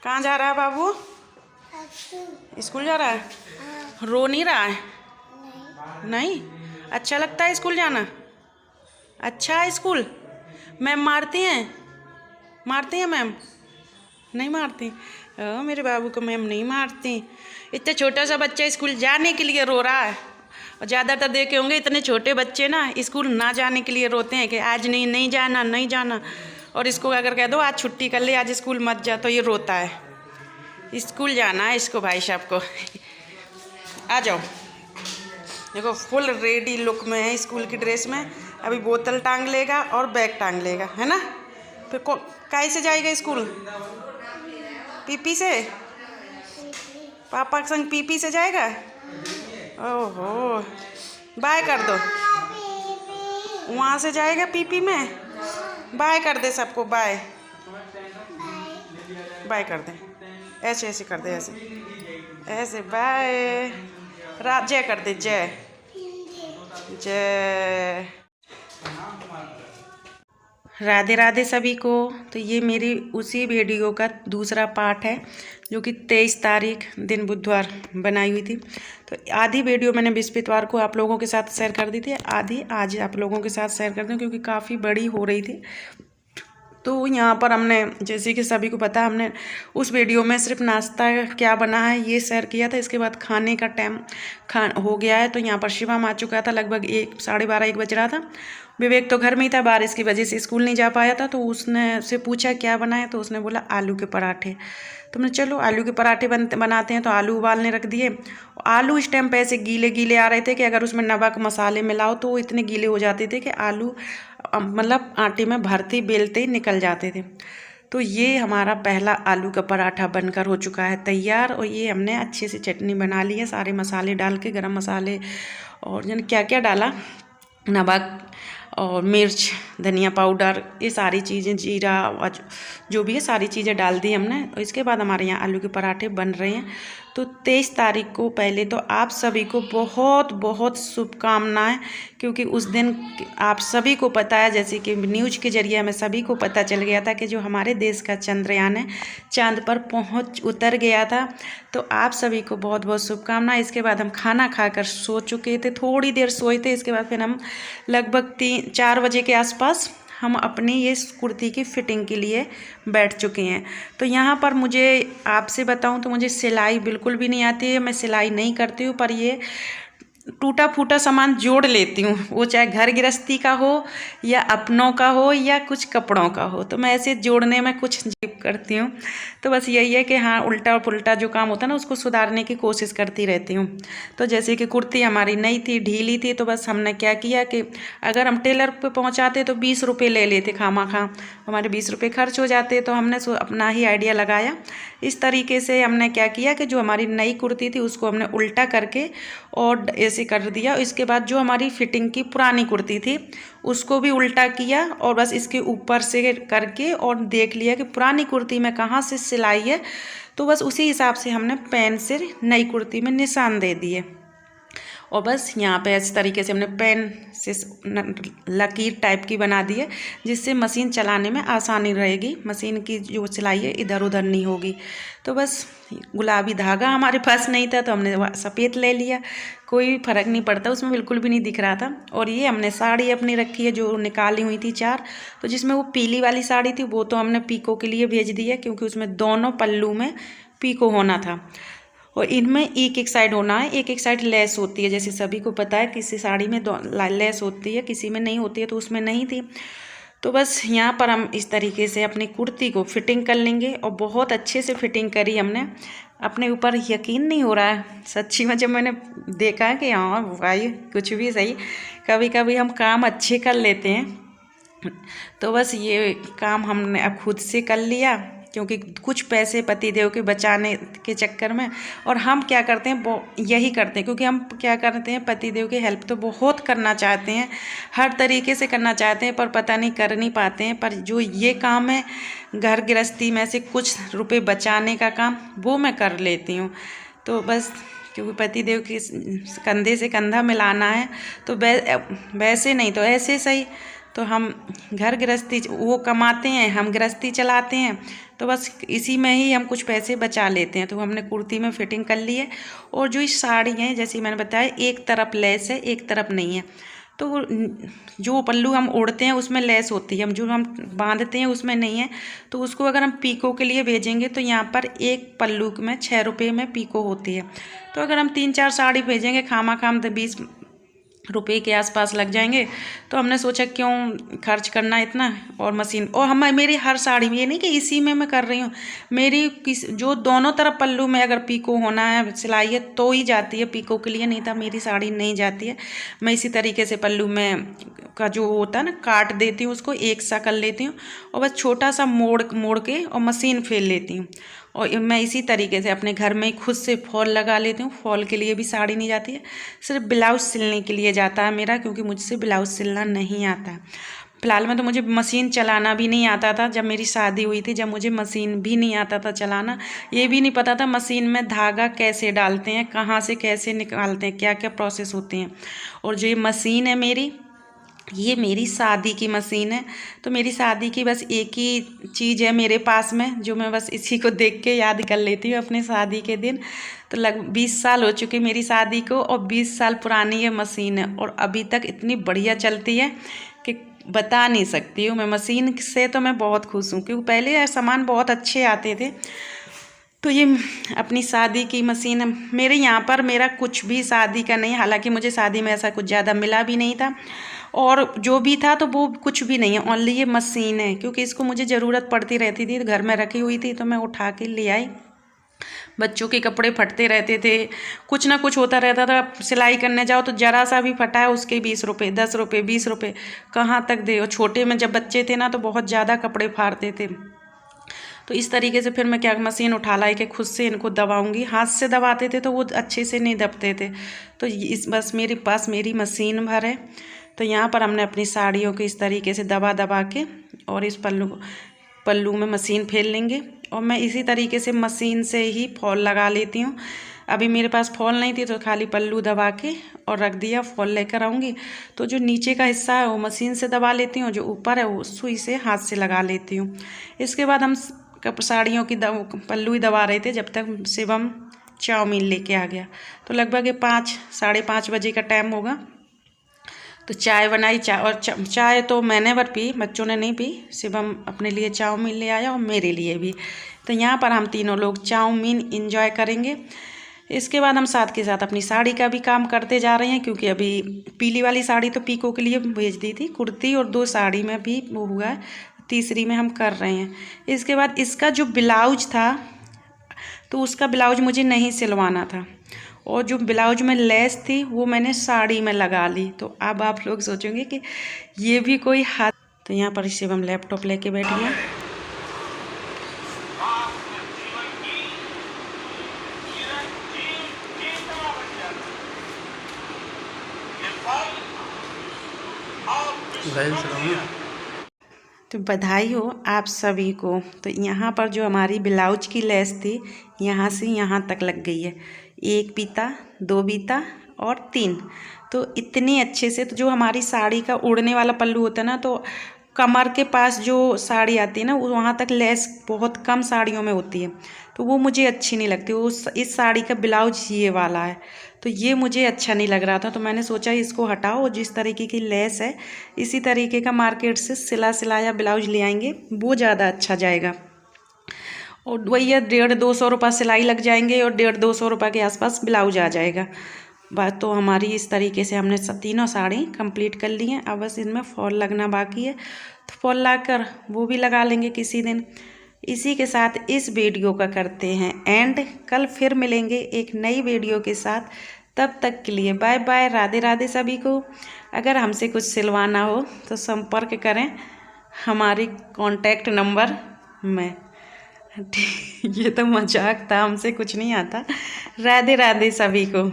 कहाँ जा रहा है बाबू? स्कूल जा रहा है। रो नहीं रहा है? नहीं। अच्छा लगता है स्कूल जाना? अच्छा है स्कूल। मैम मारती हैं? मारती हैं मैम? नहीं मारती। मेरे बाबू को मैम नहीं मारती। इतना छोटा सा बच्चा स्कूल जाने के लिए रो रहा है। और ज़्यादातर देखे होंगे इतने छोटे बच्चे ना स्कूल ना जाने के लिए रोते हैं कि आज नहीं जाना नहीं जाना। और इसको अगर कह दो आज छुट्टी कर ले, आज स्कूल मत जा, तो ये रोता है। स्कूल जाना है इसको भाई साहब को। आ जाओ, देखो फुल रेडी लुक में है स्कूल की ड्रेस में। अभी बोतल टांग लेगा और बैग टांग लेगा, है ना। फिर काहे से जाएगा स्कूल? पीपी से? पापा के संग पीपी से जाएगा? ओहो, बाय कर दो। वहाँ से जाएगा पीपी में। बाय कर दे सबको, बाय बाय कर दे। ऐसे ऐसे कर दे, ऐसे ऐसे बाय। जय कर दे, जय जय। राधे राधे सभी को। तो ये मेरी उसी वीडियो का दूसरा पार्ट है जो कि 23 तारीख दिन बुधवार बनाई हुई थी। तो आधी वीडियो मैंने बृहस्पतिवार को आप लोगों के साथ शेयर कर दी थी, आधी आज आप लोगों के साथ शेयर कर दूँ क्योंकि काफ़ी बड़ी हो रही थी। तो यहाँ पर हमने, जैसे कि सभी को पता, हमने उस वीडियो में सिर्फ नाश्ता क्या बना है ये शेयर किया था। इसके बाद खाने का टाइम हो गया है। तो यहाँ पर शिवम आ चुका था, लगभग 12:30-1 बज रहा था। विवेक तो घर में ही था, बारिश की वजह से स्कूल नहीं जा पाया था। तो उसने से पूछा क्या बनाए, तो उसने बोला आलू के पराठे। तो हमने चलो आलू के पराठे बनाते हैं। तो आलू उबालने रख दिए। आलू इस टाइम पे ऐसे गीले गीले आ रहे थे कि अगर उसमें नमक मसाले मिलाओ तो वो इतने गीले हो जाते थे कि आलू मतलब आटे में भरते बेलते ही निकल जाते थे। तो ये हमारा पहला आलू का पराठा बनकर हो चुका है तैयार। और ये हमने अच्छे से चटनी बना ली है, सारे मसाले डाल के, गरम मसाले और जाने क्या क्या डाला, नमक और मिर्च, धनिया पाउडर, ये सारी चीज़ें, जीरा और जो भी है सारी चीज़ें डाल दी हमने। और इसके बाद हमारे यहाँ आलू के पराठे बन रहे हैं। तो 23 तारीख को पहले तो आप सभी को बहुत बहुत शुभकामनाएं, क्योंकि उस दिन आप सभी को पता है, जैसे कि न्यूज़ के जरिए हमें सभी को पता चल गया था कि जो हमारे देश का चंद्रयान है चांद पर उतर गया था। तो आप सभी को बहुत बहुत शुभकामनाएं। इसके बाद हम खाना खाकर सो चुके थे, थोड़ी देर सोए थे। इसके बाद फिर हम लगभग 3-4 बजे के आसपास हम अपनी ये कुर्ती की फ़िटिंग के लिए बैठ चुके हैं। तो यहाँ पर मुझे आपसे बताऊँ तो मुझे सिलाई बिल्कुल भी नहीं आती है, मैं सिलाई नहीं करती हूँ। पर ये टूटा फूटा सामान जोड़ लेती हूँ, वो चाहे घर गृहस्थी का हो या अपनों का हो या कुछ कपड़ों का हो। तो मैं ऐसे जोड़ने में कुछ जीप करती हूँ। तो बस यही है कि हाँ, उल्टा पुल्टा जो काम होता है ना उसको सुधारने की कोशिश करती रहती हूँ। तो जैसे कि कुर्ती हमारी नई थी, ढीली थी, तो बस हमने क्या किया कि अगर हम टेलर पे पहुँचाते तो 20 रुपये ले लेते, खामा हमारे 20 रुपये खर्च हो जाते। तो हमने अपना ही आइडिया लगाया। इस तरीके से हमने क्या किया कि जो हमारी नई कुर्ती थी उसको हमने उल्टा करके और ऐसे कर दिया। इसके बाद जो हमारी फिटिंग की पुरानी कुर्ती थी उसको भी उल्टा किया और बस इसके ऊपर से करके और देख लिया कि पुरानी कुर्ती में कहाँ से सिलाई है। तो बस उसी हिसाब से हमने पेन से नई कुर्ती में निशान दे दिए। और बस यहाँ पे इस तरीके से हमने पेन से लकीर टाइप की बना दी है, जिससे मशीन चलाने में आसानी रहेगी, मशीन की जो सिलाई है इधर उधर नहीं होगी। तो बस गुलाबी धागा हमारे पास नहीं था तो हमने सफ़ेद ले लिया, कोई फ़र्क नहीं पड़ता, उसमें बिल्कुल भी नहीं दिख रहा था। और ये हमने साड़ी अपनी रखी है जो निकाली हुई थी 4, तो जिसमें वो पीली वाली साड़ी थी वो तो हमने पीको के लिए भेज दी है, क्योंकि उसमें दोनों पल्लू में पीको होना था। और इनमें एक साइड होना है, एक साइड लेस होती है। जैसे सभी को पता है किसी साड़ी में लेस होती है, किसी में नहीं होती है, तो उसमें नहीं थी। तो बस यहाँ पर हम इस तरीके से अपनी कुर्ती को फिटिंग कर लेंगे। और बहुत अच्छे से फिटिंग करी हमने, अपने ऊपर यकीन नहीं हो रहा है सच्ची में जब मैंने देखा कि हाँ भाई कुछ भी सही, कभी कभी हम काम अच्छे कर लेते हैं। तो बस ये काम हमने अब खुद से कर लिया, क्योंकि कुछ पैसे पतिदेव के बचाने के चक्कर में। और हम क्या करते हैं वो यही करते हैं, क्योंकि हम क्या करते हैं पतिदेव की हेल्प तो बहुत करना चाहते हैं, हर तरीके से करना चाहते हैं, पर पता नहीं कर नहीं पाते हैं। पर जो ये काम है घर गृहस्थी में से कुछ रुपए बचाने का काम, वो मैं कर लेती हूँ। तो बस क्योंकि पतिदेव के कंधे से कंधा मिलाना है, तो वैसे नहीं तो ऐसे सही। तो हम घर गृहस्थी, वो कमाते हैं, हम गृहस्थी चलाते हैं, तो बस इसी में ही हम कुछ पैसे बचा लेते हैं। तो हमने कुर्ती में फिटिंग कर ली है। और जो इस साड़ी है जैसे मैंने बताया, एक तरफ लेस है एक तरफ नहीं है। तो जो पल्लू हम ओढ़ते हैं उसमें लेस होती है, हम बांधते हैं उसमें नहीं है। तो उसको अगर हम पीको के लिए भेजेंगे तो यहाँ पर एक पल्लू में 6 रुपये में पीको होती है। तो अगर हम 3-4 साड़ी भेजेंगे खाम 20 रुपये के आसपास लग जाएंगे। तो हमने सोचा क्यों खर्च करना इतना। और मशीन और मेरी हर साड़ी में, ये नहीं कि इसी में मैं कर रही हूँ, मेरी जो दोनों तरफ पल्लू में अगर पीको होना है सिलाई है तो ही जाती है पीको के लिए, नहीं तो मेरी साड़ी नहीं जाती है। मैं इसी तरीके से पल्लू में का जो होता है ना काट देती हूँ, उसको एक सा कर लेती हूँ और बस छोटा सा मोड़ के और मशीन फेल लेती हूँ। और मैं इसी तरीके से अपने घर में खुद से फॉल लगा लेती हूँ। फॉल के लिए भी साड़ी नहीं जाती है, सिर्फ ब्लाउज सिलने के लिए जाता है मेरा, क्योंकि मुझसे ब्लाउज सिलना नहीं आता है। फिलहाल में तो मुझे मशीन चलाना भी नहीं आता था। जब मेरी शादी हुई थी, जब मुझे मशीन भी नहीं आता था चलाना, ये भी नहीं पता था मशीन में धागा कैसे डालते हैं, कहाँ से कैसे निकालते हैं, क्या क्या प्रोसेस होते हैं। और जो ये मशीन है मेरी, ये मेरी शादी की मशीन है। तो मेरी शादी की बस एक ही चीज़ है मेरे पास में, जो मैं बस इसी को देख के याद कर लेती हूँ अपने शादी के दिन। तो लगभग 20 साल हो चुके मेरी शादी को और 20 साल पुरानी ये मशीन है और अभी तक इतनी बढ़िया चलती है कि बता नहीं सकती हूँ। मैं मशीन से तो मैं बहुत खुश हूँ, क्योंकि पहले सामान बहुत अच्छे आते थे। तो ये अपनी शादी की मशीन है। मेरे यहाँ पर मेरा कुछ भी शादी का नहीं, हालांकि मुझे शादी में ऐसा कुछ ज़्यादा मिला भी नहीं था और जो भी था तो वो कुछ भी नहीं है, ओनली ये मशीन है। क्योंकि इसको मुझे ज़रूरत पड़ती रहती थी, घर में रखी हुई थी तो मैं उठा के ले आई। बच्चों के कपड़े फटते रहते थे, कुछ ना कुछ होता रहता था। सिलाई करने जाओ तो ज़रा सा भी फटा है उसके 20 रुपये, 10 रुपये, 20 रुपये, कहाँ तक दे। और छोटे में जब बच्चे थे ना तो बहुत ज़्यादा कपड़े फाड़ते थे। तो इस तरीके से फिर मैं क्या मशीन उठा लाई कि खुद से इनको दबाऊंगी। हाथ से दबाते थे तो वो अच्छे से नहीं दबते थे। तो इस बस मेरे पास मेरी मशीन भर है। तो यहाँ पर हमने अपनी साड़ियों को इस तरीके से दबा के और इस पल्लू में मशीन फेर लेंगे। और मैं इसी तरीके से मशीन से ही फॉल लगा लेती हूँ। अभी मेरे पास फॉल नहीं थी तो खाली पल्लू दबा के और रख दिया, फॉल लेकर आऊँगी। तो जो नीचे का हिस्सा है वो मशीन से दबा लेती हूँ, जो ऊपर है वो सुई से हाथ से लगा लेती हूँ। इसके बाद हम साड़ियों की पल्लू ही दबा रहे थे जब तक शिवम चाउमीन लेके आ गया। तो लगभग 5-5:30 बजे का टाइम होगा। तो चाय बनाई, चाय तो मैंने बर पी, बच्चों ने नहीं पी। शिवम अपने लिए चाउमीन ले आया और मेरे लिए भी। तो यहाँ पर हम तीनों लोग चाउमीन इंजॉय करेंगे। इसके बाद हम साथ के साथ अपनी साड़ी का भी काम करते जा रहे हैं, क्योंकि अभी पीली वाली साड़ी तो पीको के लिए भेज दी थी, कुर्ती और 2 साड़ी में भी वो हुआ है, तीसरी में हम कर रहे हैं। इसके बाद इसका जो ब्लाउज था तो उसका ब्लाउज मुझे नहीं सिलवाना था और जो ब्लाउज में लेस थी वो मैंने साड़ी में लगा ली। तो अब आप लोग सोचेंगे कि ये भी कोई हाथ। तो यहाँ पर शिवम लैपटॉप लेके बैठ गया। तो बधाई हो आप सभी को। तो यहाँ पर जो हमारी ब्लाउज की लेस थी यहाँ से यहाँ तक लग गई है, 1 बीता, 2 बीता और 3। तो इतने अच्छे से, तो जो हमारी साड़ी का उड़ने वाला पल्लू होता है ना, तो कमर के पास जो साड़ी आती है ना वहाँ तक लेस बहुत कम साड़ियों में होती है, तो वो मुझे अच्छी नहीं लगती। वो इस साड़ी का ब्लाउज ये वाला है तो ये मुझे अच्छा नहीं लग रहा था। तो मैंने सोचा इसको हटाओ, जिस तरीके की लेस है इसी तरीके का मार्केट से सिलाया ब्लाउज ले आएंगे, वो ज़्यादा अच्छा जाएगा। और वही है 150-200 रुपये सिलाई लग जाएंगे और 150-200 रुपये के आसपास ब्लाउज आ जाएगा। बात तो हमारी इस तरीके से हमने तीनों साड़ी कंप्लीट कर ली हैं। अब बस इनमें फॉल लगना बाकी है, तो फॉल लाकर वो भी लगा लेंगे किसी दिन। इसी के साथ इस वीडियो का करते हैं एंड। कल फिर मिलेंगे एक नई वीडियो के साथ। तब तक के लिए बाय बाय, राधे राधे सभी को। अगर हमसे कुछ सिलवाना हो तो संपर्क करें हमारे कॉन्टैक्ट नंबर में। ये तो मजाक था, हमसे कुछ नहीं आता। राधे राधे सभी को।